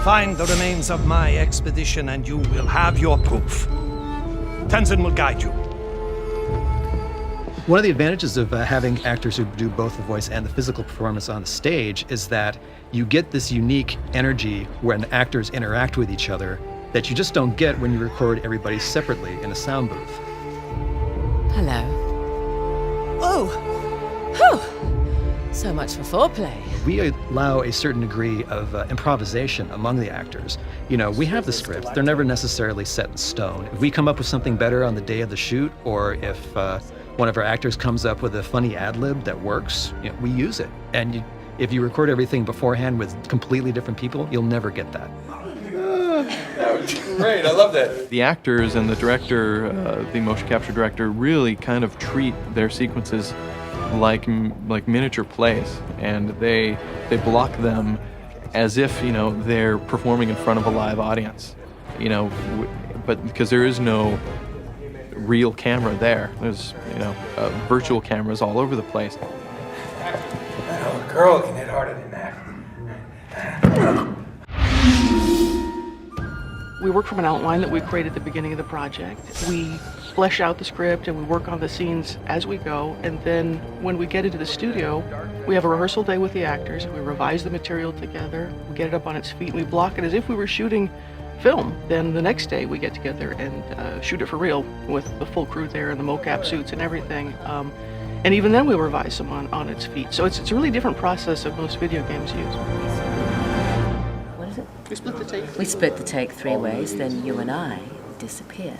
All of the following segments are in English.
find the remains of my expedition and you will have your proof. Tenzin will guide you. One of the advantages of having actors who do both the voice and the physical performance on the stage is that you get this unique energy when actors interact with each other that you just don't get when you record everybody separately in a sound booth. Hello. Oh! Whew! So much for foreplay. We allow a certain degree of improvisation among the actors. You know, we have the scripts. They're never necessarily set in stone. If we come up with something better on the day of the shoot, or if one of our actors comes up with a funny ad-lib that works, you know, we use it. And if you record everything beforehand with completely different people, you'll never get that. That was great, I love that. The actors and the director, the motion capture director, really kind of treat their sequences like miniature plays, and they block them as if, you know, they're performing in front of a live audience, you know, but because there is no real camera there. There's, you know, virtual cameras all over the place. That old girl can hit harder than that. We work from an outline that we created at the beginning of the project. We flesh out the script and we work on the scenes as we go, and then when we get into the studio, we have a rehearsal day with the actors, we revise the material together, we get it up on its feet, we block it as if we were shooting film. Then the next day we get together and shoot it for real with the full crew there and the mocap suits and everything. And even then we'll revise them on its feet. So it's a really different process than most video games use. What is it? We split the take. We split the take 3 ways, then you and I disappear.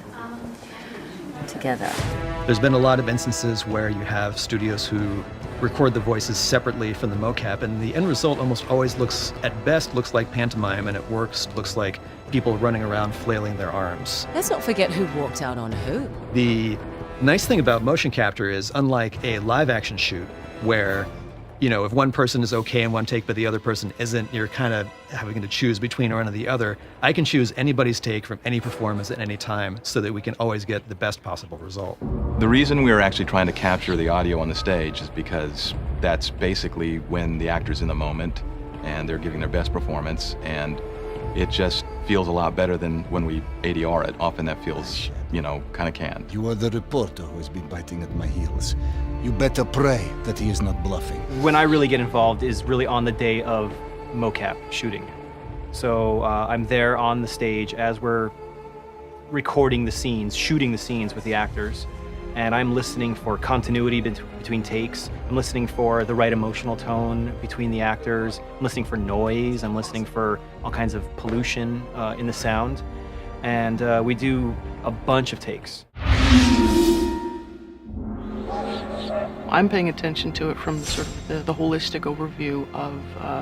Together. There's been a lot of instances where you have studios who record the voices separately from the mocap, and the end result almost always looks, at best, looks like pantomime, and at worst looks like people running around flailing their arms. Let's not forget who walked out on who. The nice thing about motion capture is, unlike a live action shoot, where, you know, if one person is okay in one take but the other person isn't, you're kind of having to choose between one or the other. I can choose anybody's take from any performance at any time so that we can always get the best possible result. The reason we were actually trying to capture the audio on the stage is because that's basically when the actor's in the moment and they're giving their best performance, and it just feels a lot better than when we ADR it. Often that feels, you know, kind of canned. You are the reporter who has been biting at my heels. You better pray that he is not bluffing. When I really get involved is really on the day of mocap shooting. So I'm there on the stage as we're recording the scenes, shooting the scenes with the actors, and I'm listening for continuity between takes. I'm listening for the right emotional tone between the actors. I'm listening for noise. I'm listening for all kinds of pollution in the sound. And we do a bunch of takes. I'm paying attention to it from sort of the holistic overview of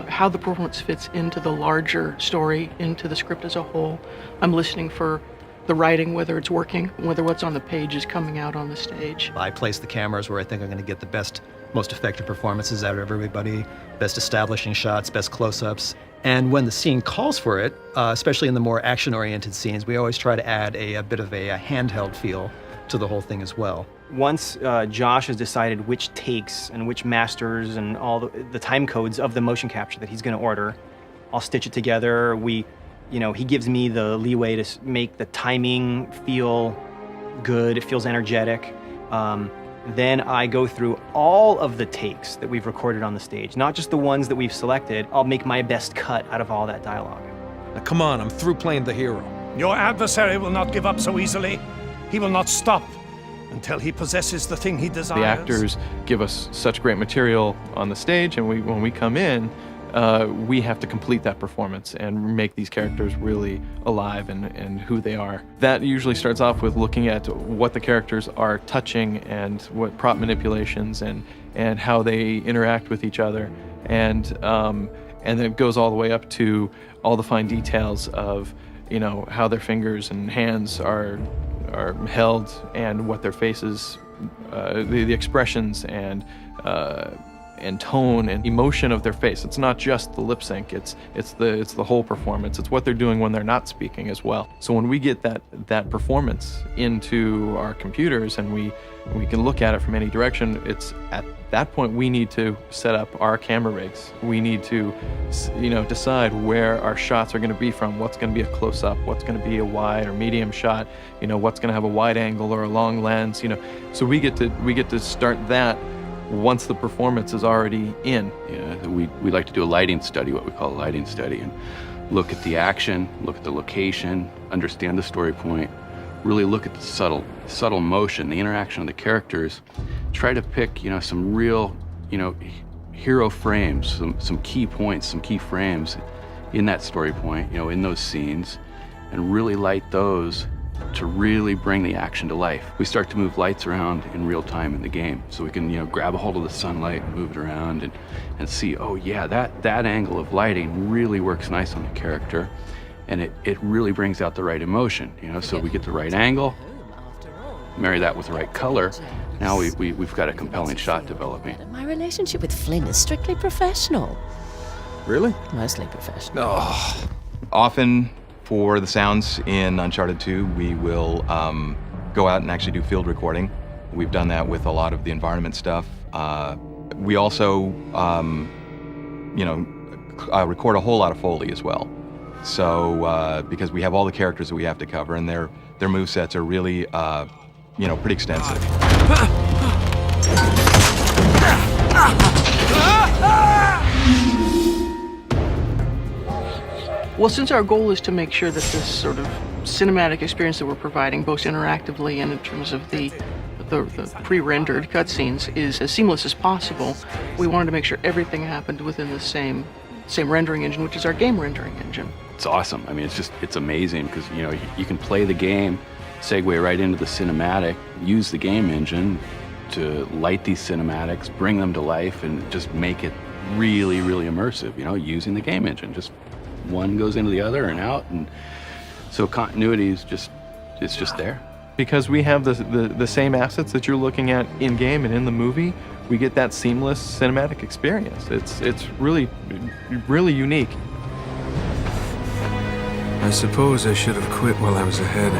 how the performance fits into the larger story, into the script as a whole. I'm listening for the writing, whether it's working, whether what's on the page is coming out on the stage. I place the cameras where I think I'm going to get the best, most effective performances out of everybody, best establishing shots, best close-ups. And when the scene calls for it, especially in the more action-oriented scenes, we always try to add a bit of a handheld feel to the whole thing as well. Once Josh has decided which takes and which masters and all the time codes of the motion capture that he's going to order, I'll stitch it together. He gives me the leeway to make the timing feel good. It feels energetic. Then I go through all of the takes that we've recorded on the stage, not just the ones that we've selected. I'll make my best cut out of all that dialogue. Now come on, I'm through playing the hero. Your adversary will not give up so easily. He will not stop until he possesses the thing he desires. The actors give us such great material on the stage, and when we come in, we have to complete that performance and make these characters really alive and who they are. That usually starts off with looking at what the characters are touching and what prop manipulations and how they interact with each other. And then it goes all the way up to all the fine details of, you know, how their fingers and hands are held and what their faces, the expressions and and tone and emotion of their face. It's not just the lip sync, it's the whole performance. It's what they're doing when they're not speaking as well. So when we get that performance into our computers and we can look at it from any direction, it's at that point we need to set up our camera rigs. We need to, decide where our shots are going to be from, what's going to be a close-up, what's going to be a wide or medium shot, what's going to have a wide angle or a long lens, So we get to start that once the performance is already in. We like to do a lighting study, what we call a lighting study, and look at the action, look at the location, understand the story point, really look at the subtle motion, the interaction of the characters, try to pick, some real, hero frames, some key points, some key frames in that story point, in those scenes, and really light those to really bring the action to life. We start to move lights around in real time in the game, so we can, grab a hold of the sunlight and move it around and see, oh yeah, that angle of lighting really works nice on the character, and it really brings out the right emotion, so we get the right angle, marry that with the right color. Now we've got a compelling shot developing. My relationship with Flynn is strictly professional. Really? Mostly professional. Oh. Often for the sounds in Uncharted 2, we will go out and actually do field recording. We've done that with a lot of the environment stuff. We also, record a whole lot of Foley as well. So, because we have all the characters that we have to cover, and their movesets are really, pretty extensive. Well, since our goal is to make sure that this sort of cinematic experience that we're providing, both interactively and in terms of the pre-rendered cutscenes, is as seamless as possible, we wanted to make sure everything happened within the same rendering engine, which is our game rendering engine. It's awesome. I mean, it's amazing because, you can play the game, segue right into the cinematic, use the game engine to light these cinematics, bring them to life, and just make it really, really immersive, using the game engine. Just one goes into the other and out, and so continuity is just there. Because we have the same assets that you're looking at in-game and in the movie, we get that seamless cinematic experience. It's really, really unique. I suppose I should have quit while I was ahead.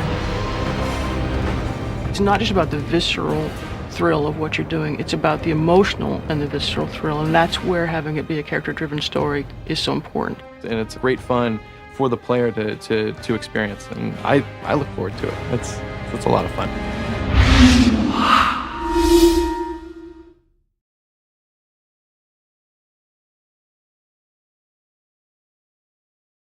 It's not just about the visceral thrill of what you're doing, it's about the emotional and the visceral thrill, and that's where having it be a character-driven story is so important. And it's great fun for the player to experience, and I look forward to it. It's a lot of fun.